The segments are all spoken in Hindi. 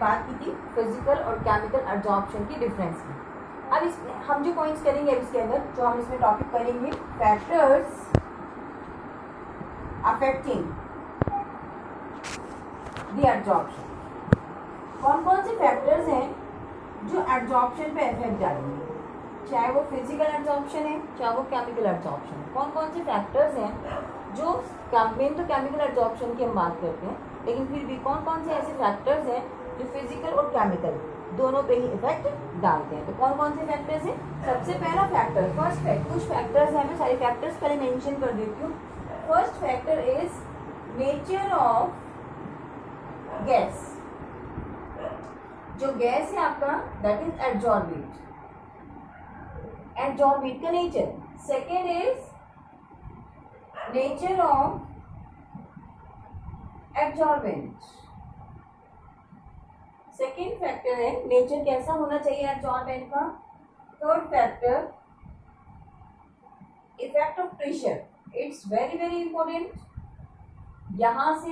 बात की थी फिजिकल और केमिकल एब्जॉर्प्शन की डिफरेंस की। अब इसमें हम जो पॉइंट्स करेंगे अब इसके अंदर जो हम इसमें टॉपिक करेंगे, फैक्टर्स अफेक्टिंग द एब्जॉर्प्शन। कौन कौन से फैक्टर्स हैं जो एब्जॉर्प्शन पे इफेक्ट डालेंगे, चाहे वो फिजिकल एब्जॉर्प्शन है चाहे वो केमिकल एब्जॉर्प्शन है। कौन कौन से फैक्टर्स हैं जो मेन तो केमिकल एब्जॉर्प्शन की हम बात करते हैं, लेकिन फिर भी कौन कौन से ऐसे फैक्टर्स हैं जो फिजिकल और केमिकल दोनों पे ही इफेक्ट डालते हैं। तो कौन कौन से फैक्टर्स हैं? सबसे पहला फैक्टर, फर्स्ट फैक्टर, कुछ फैक्टर्स हैं, मैं सारे फैक्टर्स पहले मेंशन कर देती हूँ। First factor is nature of gas. जो गैस है आपका दैट इज एब्जॉर्बेंट, एब्जॉर्बेंट का nature. Second is nature of absorbent. Second factor है नेचर कैसा होना चाहिए एब्जॉर्बेंट का। Third factor effect of pressure, it's very very important. यहां से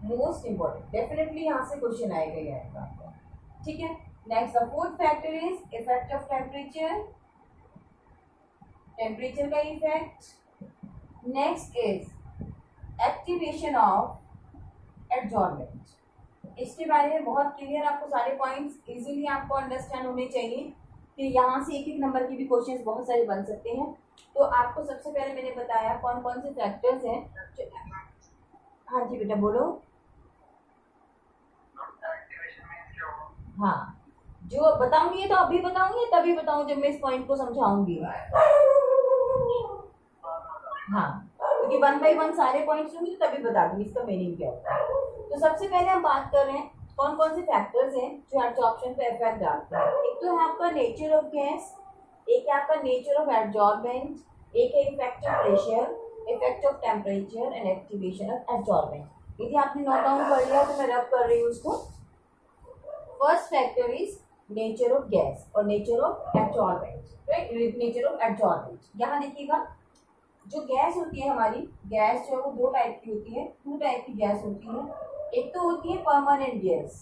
मोस्ट इंपॉर्टेंट, डेफिनेटली यहां से क्वेश्चन आएगा ये आपका, ठीक है। Next the fourth factor is effect of temperature, temperature का effect. Next is activation of absorbent. इसके बारे में बहुत क्लियर आपको सारे पॉइंट्स इजीली आपको अंडरस्टैंड होने चाहिए कि यहाँ से एक एक नंबर की भी क्वेश्चंस बहुत सारे बन सकते हैं। तो आपको सबसे पहले मैंने बताया कौन कौन से फैक्टर्स हैं जो, हाँ जी बेटा बोलो। हाँ, जो बताऊंगी तो अभी बताऊंगी तभी बताऊं जब मैं इस पॉइंट को समझाऊंगी। हाँ, क्योंकि वन बाई वन सारे पॉइंट्स होंगे तभी बता दूंगी इसका मीनिंग क्या होता है। तो सबसे पहले हम बात कर रहे हैं कौन कौन से फैक्टर्स हैं जो एब्जॉर्प्शन पे इफेक्ट डालते हैं। एक तो है आपका नेचर ऑफ गैस, एक है आपका नेचर ऑफ एब्जॉर्बेंट, एक है effect of pressure, effect of temperature and activation of absorbent. यदि आपने नोट डाउन कर लिया तो मैं रब कर रही हूँ उसको। First factor is nature of gas और nature of absorbent, right. Nature of absorbent, यहाँ देखिएगा जो गैस होती है हमारी, गैस जो है वो दो टाइप की होती है, टू टाइप की गैस होती है। एक तो होती है परमानेंट गैस,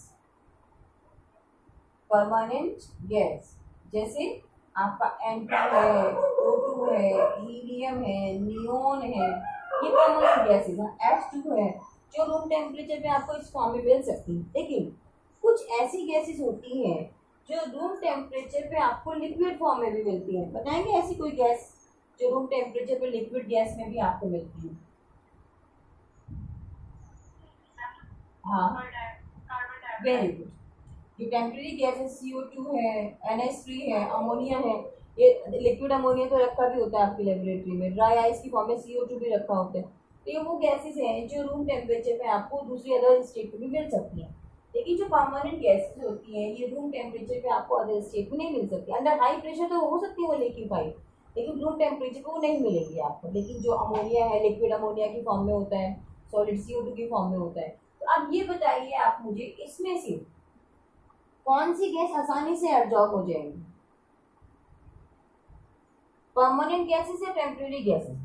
परमानेंट गैस जैसे आपका N2 है, O2 है, हीलियम है, नियोन है, ये परमानेंट गैसेस हैं। H2 है जो रूम टेम्परेचर पे आपको इस फॉर्म में मिल सकती है। लेकिन कुछ ऐसी गैसेस होती हैं जो रूम टेम्परेचर पे आपको लिक्विड फॉर्म में भी मिलती है। बताएंगे ऐसी कोई गैस जो रूम टेम्परेचर पे लिक्विड गैस में भी आपको मिलती है? हाँ, वेरी गुड। जो टेम्परेरी गैसेस CO2 है, NH3 है, अमोनिया है, ये लिक्विड अमोनिया तो रखा भी होता है आपकी लेबोरेटरी में, ड्राई आइस की फॉर्म में CO2 भी रखा होता है। तो ये वो गैसेस हैं जो रूम टेम्परेचर पे आपको दूसरी अदर स्टेट पे भी मिल सकती हैं। लेकिन जो परमानेंट गैसेस होती हैं ये रूम टेम्परेचर पे आपको अदर स्टेट में नहीं मिल सकती। अंडर हाई प्रेशर तो हो सकती है वो लिक्विफाई, लेकिन रूम टेम्परेचर पे वो नहीं मिलेंगी आपको। लेकिन जो अमोनिया है लिक्विड अमोनिया की फॉर्म में होता है, सॉलिड CO2 की फॉर्म में होता है। तो अब ये बताइए आप मुझे इसमें से कौन सी गैस आसानी से एब्जॉर्ब हो जाएगी, परमानेंट गैसेस या टेम्परेरी गैसेस?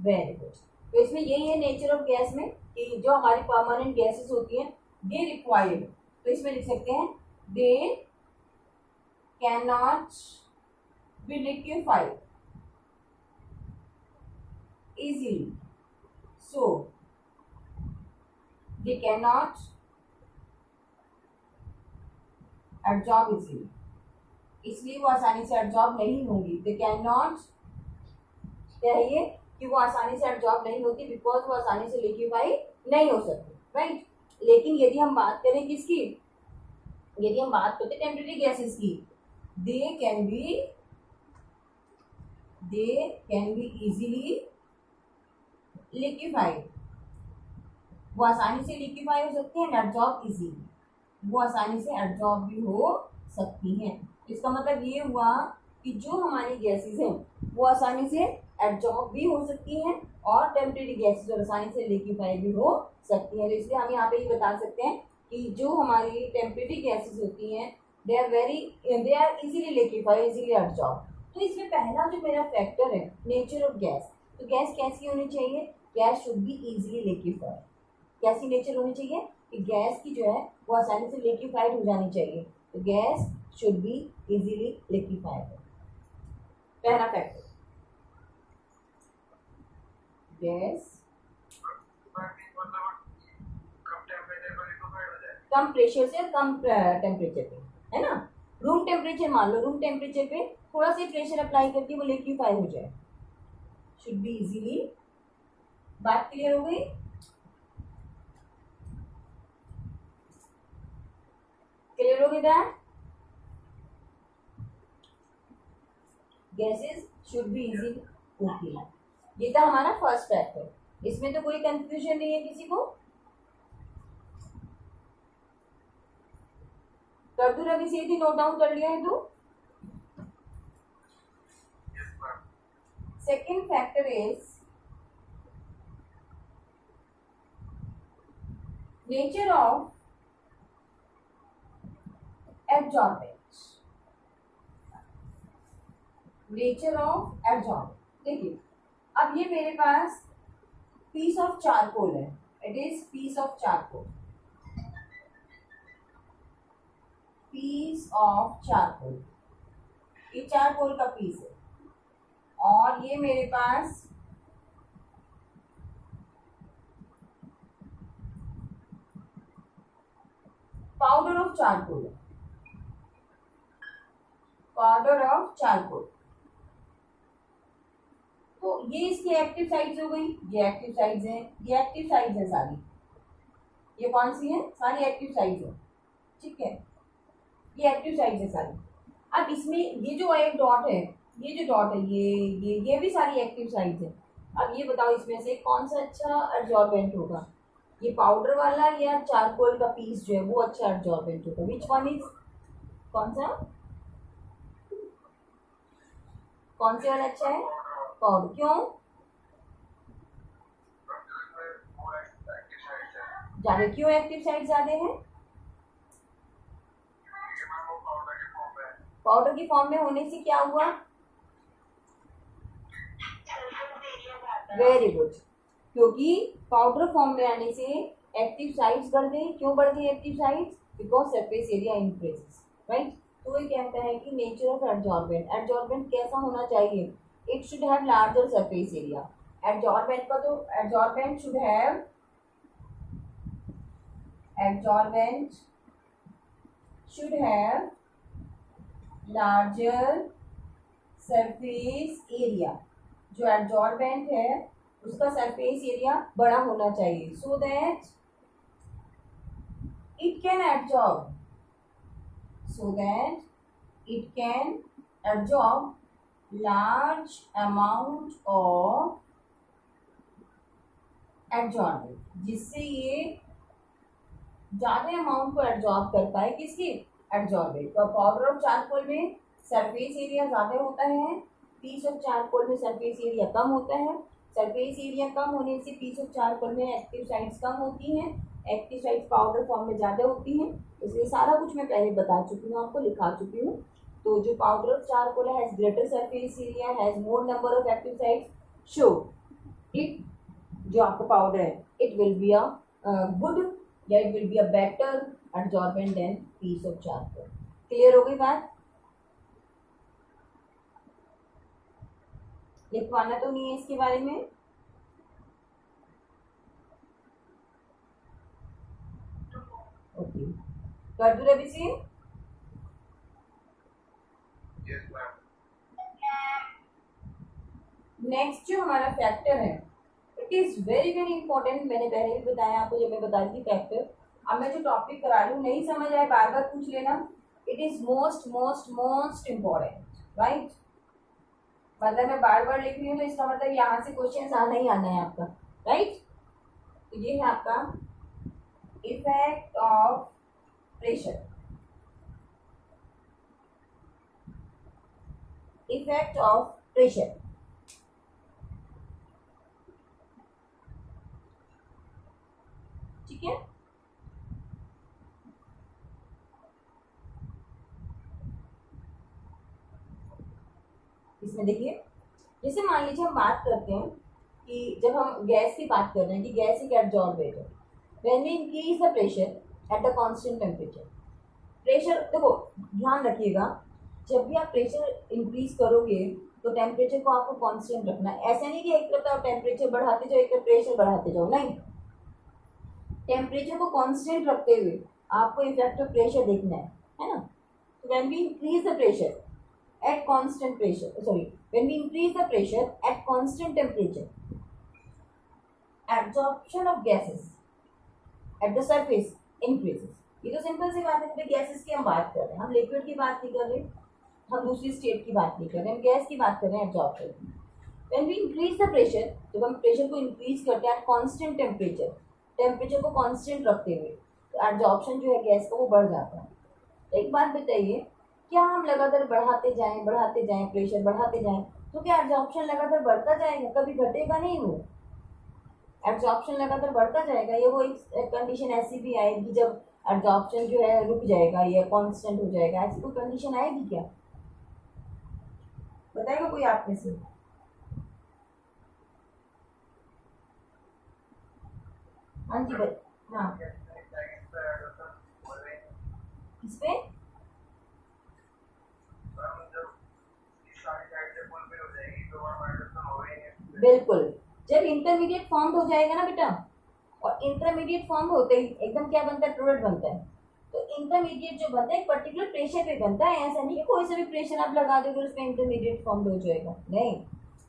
Very good. तो इसमें यही है नेचर ऑफ गैस में कि जो हमारी परमानेंट गैसेस होती हैं दे रिक्वायर्ड, तो इसमें लिख सकते हैं they can not be liquefied easily, so they cannot absorb easily, इसलिए वो आसानी से एब्जॉर्ब नहीं होंगी। they cannot, क्या है ये कि वो आसानी से एब्जॉर्ब नहीं होती बिकॉज वो आसानी से लिक्विफाई नहीं हो सकती, राइट। लेकिन यदि हम बात करें किसकी, यदि हम बात करते टेम्परेरी गैसेस की, they can be easily liquefied, वो आसानी से लिक्विफाई हो सकती है, एब्जॉर्ब इजीली, वो आसानी से एब्जॉर्ब भी हो सकती हैं। इसका मतलब ये हुआ कि जो हमारी गैसेस हैं वो आसानी से एब्जॉर्ब भी हो सकती हैं और टेम्परेरी गैसेस और आसानी से लिक्विफाई भी हो सकती हैं। तो इसलिए हम यहाँ पे ये बता सकते हैं कि जो हमारी टेम्परेरी गैसेस होती हैं they are easily liquefy, easily absorb. तो इसमें पहला जो मेरा फैक्टर है नेचर ऑफ गैस, तो गैस कैसी होनी चाहिए, gas should be easily liquefied. कैसी नेचर होनी चाहिए कि गैस की जो है वो आसानी से लिक्विफाइड हो जानी चाहिए, तो gas should be easily liquefied. पहला फैक्टर, गैस कम प्रेशर से कम टेम्परेचर पे, है ना। रूम टेम्परेचर मान लो, रूम टेम्परेचर पे थोड़ा सा प्रेशर अप्लाई करके वो लिक्विफाई हो जाए, शुड बी इजीली। बात क्लियर हो गई? क्लियर हो गई that gases should be easily. Okay, ये था हमारा फर्स्ट फैक्टर, इसमें तो कोई कंफ्यूजन नहीं है किसी को। कर दू रवि से नोट डाउन कर लिया है तो? Second factor is nature of absorbent. Nature of absorbent, देखिए अब ये मेरे पास पीस ऑफ चारकोल है, it is piece of charcoal, piece of charcoal, ये चारकोल का पीस है, और ये मेरे पास पाउडर ऑफ चारकोल है, पाउडर ऑफ चारकोल। तो ये इसकी एक्टिव साइड्स हो गई, ये एक्टिव साइड्स हैं, ये एक्टिव साइड्स है सारी, ये कौन सी है? सारी एक्टिव साइड्स है, ठीक है, ये एक्टिव साइड्स है सारी। अब इसमें ये जो एक डॉट है, ये जो डॉट है, ये भी सारी एक्टिव साइड्स है। अब ये बताओ इसमें से कौन सा अच्छा एब्जॉर्बेंट होगा, ये पाउडर वाला या चारकोल का पीस जो है वो अच्छा एब्जॉर्बेंट होगा? विच वन इज, कौन सा, कौन से वाला अच्छा है? पाउडर। क्यों? ज्यादा क्यों एक्टिव साइड ज्यादा है? पाउडर की फॉर्म में होने से क्या हुआ? वेरी गुड, क्योंकि पाउडर फॉर्म में आने से एक्टिव साइड्स बढ़ गई। क्यों बढ़ गई active sides? Because surface area increases, right. तो ये कहता है कि नेचर ऑफ एब्जॉर्बेंट, एब्जॉर्बेंट कैसा होना चाहिए? It should have larger surface area. Absorbent का तो absorbent should have, absorbent should have larger surface area. जो एब्जॉर्बेंट है उसका सरफेस एरिया बड़ा होना चाहिए, so that it can absorb, so that it can absorb large amount of absorbent, जिससे ये ज्यादा अमाउंट को एब्जॉर्ब कर पाए। किसकी? एब्जॉर्बेंट। तो पाउडर ऑफ चारकोल में सरफेस एरिया ज्यादा होता है, पीस ऑफ चारकोल में सरफेस एरिया कम होता है। सरफेस एरिया कम होने से पीस ऑफ चारकोल में एक्टिव साइड्स कम होती हैं, एक्टिव साइड्स पाउडर फॉर्म में ज़्यादा होती हैं। इसलिए सारा कुछ मैं पहले बता चुकी हूँ, आपको लिखा चुकी हूँ। तो जो powder of charcoal has greater surface area, has more number of active sides, so it, जो आपका पाउडर है, it will be a good या it will be a better absorbent than piece of charcoal. Clear हो गई बात? लिखवाना तो नहीं है इसके बारे में? ओके, कर दूं रवि सिंह? नेक्स्ट जो हमारा फैक्टर है, it is very very important. मैंने पहले भी बताया आपको जब मैं बता रही थी फैक्टर। अब मैं जो टॉपिक करा रही हूँ, नहीं समझ आए बार बार पूछ लेना। It is most most most important, right. मतलब मैं बार बार लिख रही हूँ तो इसका मतलब यहाँ से क्वेश्चन आना ही आना है आपका, राइट। तो ये है आपका effect of pressure, effect of pressure. ठीक है, इसमें देखिए, जैसे मान लीजिए हम बात करते हैं कि जब हम गैस की बात कर रहे हैं कि गैस एक एब्जॉर्बेट है, when we increase the pressure at the constant temperature, pressure देखो ध्यान रखिएगा, जब भी आप प्रेशर इंक्रीज करोगे तो टेम्परेचर को आपको कांस्टेंट रखना है। ऐसा नहीं कि एक तरफ आप टेम्परेचर बढ़ाते जाओ एक तरफ प्रेशर बढ़ाते जाओ, नहीं, टेम्परेचर को कांस्टेंट रखते हुए आपको इफेक्ट ऑफ प्रेशर देखना है ना। तो when we increase the pressure at constant pressure, when we increase the pressure at constant temperature, absorption of gases at the surface increases। ये तो सिंपल सी बात है, गैसेस की हम बात कर रहे हैं, हम लिक्विड की बात नहीं कर रहे, हम दूसरी स्टेट की बात नहीं कर रहे, हम गैस की बात कर रहे हैं एब्जॉर्प्शन की। When we increase the pressure, जब हम प्रेशर को इंक्रीज करते हैं कांस्टेंट टेम्परेचर, टेम्परेचर को कांस्टेंट रखते हुए, तो एब्जॉर्प्शन जो है गैस का वो बढ़ जाता है। एक बात बताइए, क्या हम लगातार बढ़ाते जाएं प्रेशर बढ़ाते जाएं तो क्या एब्जॉर्प्शन लगातार बढ़ता जाएगा, कभी घटेगा नहीं, वो एब्जॉर्प्शन लगातार बढ़ता जाएगा। ये वो एक कंडीशन ऐसी भी आएगी जब एब्जॉर्प्शन जो है रुक जाएगा या कांस्टेंट हो जाएगा, ऐसी कोई कंडीशन आएगी क्या, बताएगा कोई आप में से? हाँ जी भाई, हाँ किसपे? बिल्कुल, जब इंटरमीडिएट फॉर्म हो जाएगा ना बेटा, और इंटरमीडिएट फॉर्म होते ही एकदम क्या बनता है, प्रोडक्ट बनता है। तो इंटरमीडिएट जो बनता है एक पर्टिकुलर प्रेशर पे बनता है, ऐसा नहीं कि कोई सा भी प्रेशर आप लगा दोगे उसमें इंटरमीडिएट फॉर्म हो जाएगा, नहीं।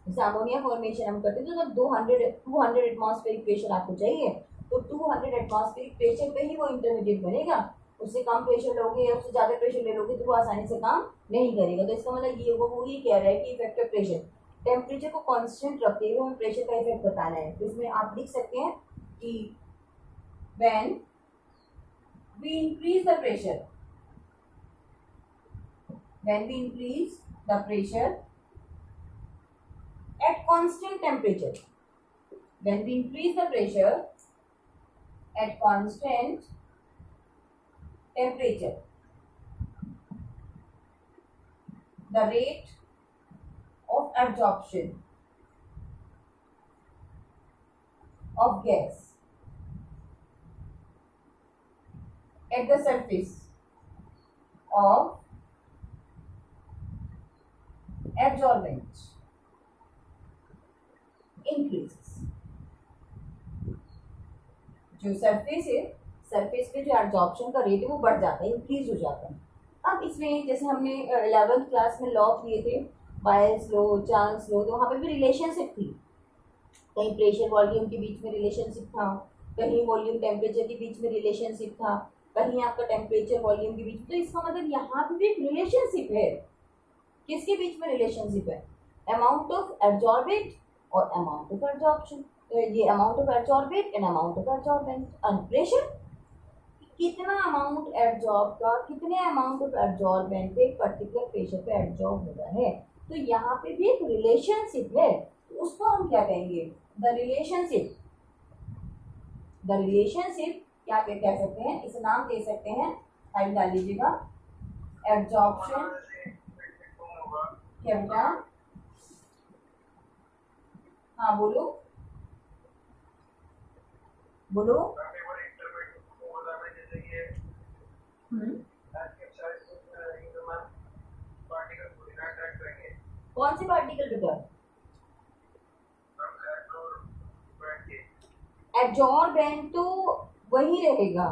जैसे अमोनिया फॉर्मेशन हम करते हैं तो 200 एटमॉस्फेरिक प्रेशर आपको चाहिए, तो 200 एटमॉस्फेरिक प्रेशर पे ही वो इंटरमीडिएट बनेगा। उससे कम प्रेशर लोगे या उससे ज़्यादा प्रेशर ले लोगे तो वो आसानी से काम नहीं करेगा। तो इसका मतलब ये वो ये कह रहा है कि इफेक्टिव प्रेशर, टेम्परेचर को कांस्टेंट रखते हुए हमें प्रेशर का इफेक्ट बताना है। तो इसमें आप लिख सकते हैं कि when we increase the pressure, when we increase the pressure at constant temperature, when we increase the pressure at constant temperature, the rate of absorption of gas at the surface of absorbent increases। जो सरफेस है, सरफेस पे जो एब्जॉर्प्शन का रेट है वो बढ़ जाता है, इंक्रीज हो जाता है। अब इसमें जैसे हमने 11th क्लास में लॉ किए थे, बायस लॉ, चार्ल्स लॉ, तो वहाँ पे भी रिलेशनशिप थी, कहीं प्रेशर वॉल्यूम के बीच में रिलेशनशिप था, कहीं वॉल्यूम टेम्परेचर के बीच में रिलेशनशिप था, कहीं आपका टेम्परेचर वॉल्यूम के बीच। तो इसका मतलब यहाँ पे भी एक रिलेशनशिप है, किसके बीच में रिलेशनशिप है, अमाउंट ऑफ एब्जॉर्बेंट और अमाउंट ऑफ एब्जॉर्प्शन। तो ये amount of absorbent and amount of absorbent and pressure, कितना अमाउंट एब्जॉर्ब का, कितने अमाउंट ऑफ एब्जॉर्बेंट पे पर्टिकुलर प्रेशर पे एब्जॉर्ब हो रहा है। तो यहाँ पे भी एक रिलेशनशिप है, उसको हम क्या कहेंगे, द रिलेशनशिप। द रिलेशनशिप क्या कह सकते हैं, इसे नाम दे सकते हैं, टाइप डाल लीजिएगा, एब्जॉर्प्शन। क्या बेटा? हाँ बोलो बोलो। कौन से पार्टिकल बेटा? एब्जॉर्बेंट तो वही रहेगा,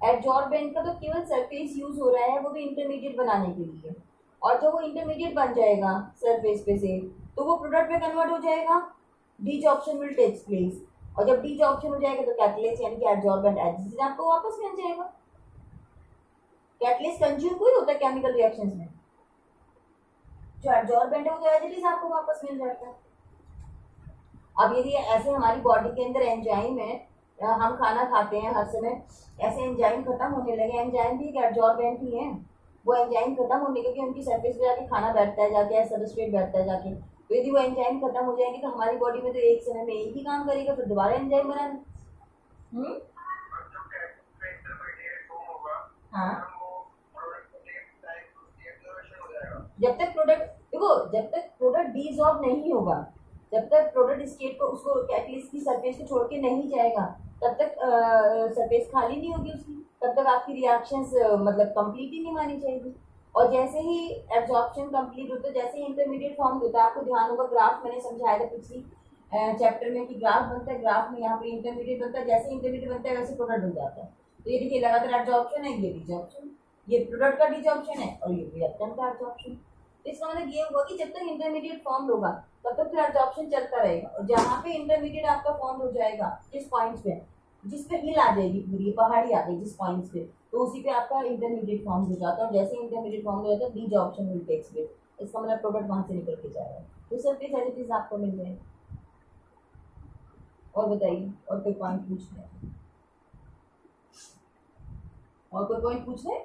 एब्जॉर्बेंट का तो केवल सरफेस यूज हो रहा है, वो भी इंटरमीडिएट बनाने के लिए। और जब वो इंटरमीडिएट बन जाएगा सरफेस पे से तो वो प्रोडक्ट में कन्वर्ट हो जाएगा, डीजॉर्प्शन विल टेक्स प्लेस। और जब डीजॉर्प्शन हो जाएगा तो कैटलिस्ट यानी कि एब्जॉर्बेंट एडजस्टेंट आपको वापस मिल जाएगा। कैटलिस्ट कंज्यूम कोई होता है केमिकल रिएक्शंस में, जो एब्जॉर्बेंट है वो तो एज इट इज आपको वापस मिल जाता है। अब यदि ऐसे हमारी बॉडी के अंदर एंजाइम है, हम खाना खाते हैं हर समय, ऐसे एंजाइम खत्म होने लगे, एंजाइम भी एक एब्जॉर्बेंट ही है, वो एंजाइम खत्म होने के, क्योंकि उनकी सरफेस पे जाके खाना बैठता है, जाके सबस्ट्रेट बैठता है जाके, तो यदि वो एंजाइम खत्म हो जाएंगे तो हमारी बॉडी में तो एक समय में एक ही काम करेगा, फिर दोबारा एंजाइम बनाना। हाँ, जब तक प्रोडक्ट देखो, जब तक प्रोडक्ट डीजॉर्ब नहीं होगा, जब तक प्रोडक्ट स्टेट को उसको कैटलिस्ट की सरफेस को छोड़ के नहीं जाएगा तब तक सरफेस खाली नहीं होगी उसकी, तब तक आपकी रिएक्शंस मतलब कंप्लीट ही नहीं मानी जाएगी। और जैसे ही एब्जॉर्प्शन कंप्लीट होता है, जैसे ही इंटरमीडिएट फॉर्म होता है, आपको ध्यान होगा ग्राफ मैंने समझाया था पिछली चैप्टर में कि ग्राफ बनता है, ग्राफ में यहाँ पे इंटरमीडिएट बनता है, जैसे इंटरमीडिएट बनता है वैसे प्रोडक्ट बन जाता है। तो ये देखिए लगातार एब्जॉर्प्शन है, ये डिजॉर्प्शन, ये प्रोडक्ट का डिजॉर्प्शन है और ये रिएक्टेंट का एब्जॉर्प्शन। तो इसका मतलब ये हुआ कि जब तक इंटरमीडिएट फॉर्म होगा तब तक तो एब्जॉर्प्शन चलता रहेगा, और जहाँ पे इंटरमीडिएट आपका फॉर्म हो जाएगा जिस पॉइंट्स पे, जिस पे हिल आ जाएगी पूरी पहाड़ी आ गई जिस पॉइंट्स पे, तो उसी पे आपका इंटरमीडिएट फॉर्म हो जाता है। और जैसे इंटरमीडिएट फॉर्म हो जाता है डिजॉर्प्शन विल टेक्स प्लेस, इसका मतलब प्रोडक्ट वहां से निकल के जाएगा। तो सर प्लीज ऐसी चीज आपको मिल जाए। और बताइए, और कोई पॉइंट पूछना है? और कोई पॉइंट पूछना है?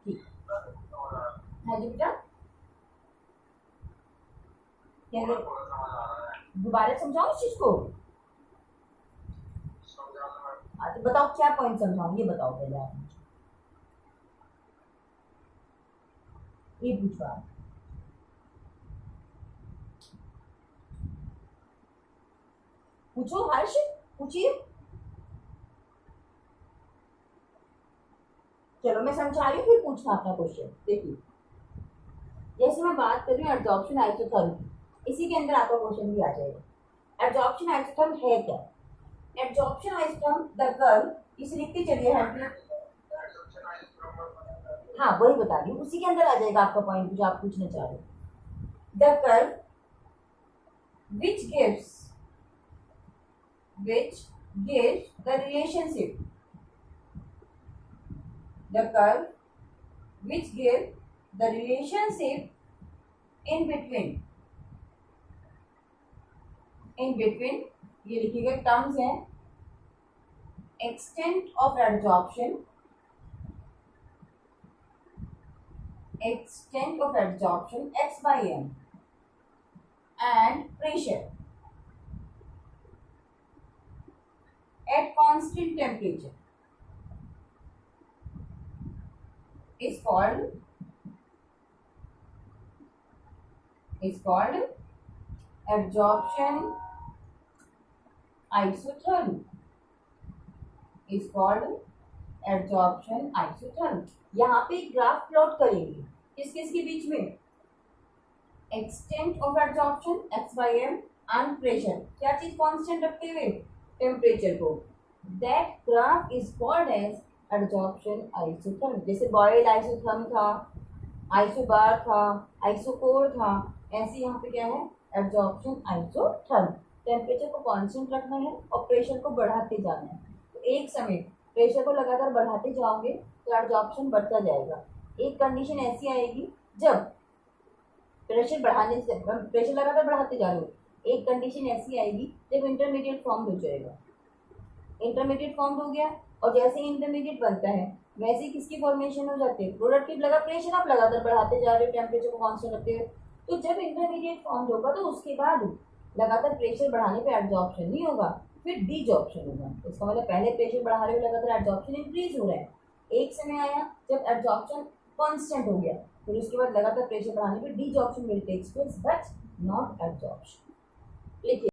ठीक, हाँ जी बेटा, क्या दोबारा समझाओ इस चीज को? तो बताओ क्या पॉइंट समझाऊं, ये बताओ पहले आप मुझे, ये पूछो आप। पूछो हर्ष, पूछिए। चलो मैं समझा रही हूँ, फिर पूछना अपना क्वेश्चन। देखिए जैसे मैं बात कर रही हूँ एब्जॉर्प्शन आइसोथर्म की, इसी के अंदर आपका क्वेश्चन भी आ जाएगा। एब्जॉर्प्शन आइसोथर्म है क्या? एब्जॉर्प्शन आइसोथर्म द कर्व, इसे लिखते चलिए हेल्प, हाँ वही बता रही हूँ, उसी के अंदर आ जाएगा आपका पॉइंट जो आप पूछना चाह रहे हो। The curve which gives the relationship, the curve which gives the relationship in between ये लिखी गई टर्म्स हैं, extent of adsorption x by m and pressure at constant temperature is called absorption isotherm, is called absorption isotherm। यहाँ पे ग्राफ प्लॉट करेंगे किस किस के बीच में, extent of absorption x by m and pressure, क्या चीज कांस्टेंट रखते हुए, टेम्परेचर को, that graph is called as absorption isotherm. जैसे बॉयल्ड आइसोथर्म था, आइसोबार था, आइसोकोर था, ऐसे यहाँ पे क्या है एब्जॉर्प्शन आइसोथर्म। टेम्परेचर को कांस्टेंट रखना है और प्रेशर को बढ़ाते जाना है। तो एक समय प्रेशर को लगातार बढ़ाते जाओगे तो एब्जॉर्प्शन बढ़ता जाएगा। एक कंडीशन ऐसी आएगी जब प्रेशर बढ़ाने से, प्रेशर लगातार बढ़ाते जा रहे हो, एक कंडीशन ऐसी आएगी जब इंटरमीडिएट फॉर्म हो जाएगा। इंटरमीडिएट फॉर्म हो गया और जैसे ही इंटरमीडिएट बनता है वैसे ही किसकी फॉर्मेशन हो जाती है, प्रोडक्ट की लगा प्रेशर आप लगातार बढ़ाते जा रहे हो टेम्परेचर को कांस्टेंट रखते हुए। तो जब इंटरमीडिएट फॉर्म होगा तो उसके बाद लगातार प्रेशर बढ़ाने पे एब्जॉर्प्शन नहीं होगा, फिर डीजॉर्प्शन होगा। इसका मतलब पहले प्रेशर बढ़ा रहे हो लगातार एब्जॉर्प्शन इंक्रीज हो रहा है, एक समय आया जब एब्जॉर्प्शन कांस्टेंट हो गया, फिर उसके बाद लगातार प्रेशर बढ़ाने पे desorption will takes place but not absorption. लिखिए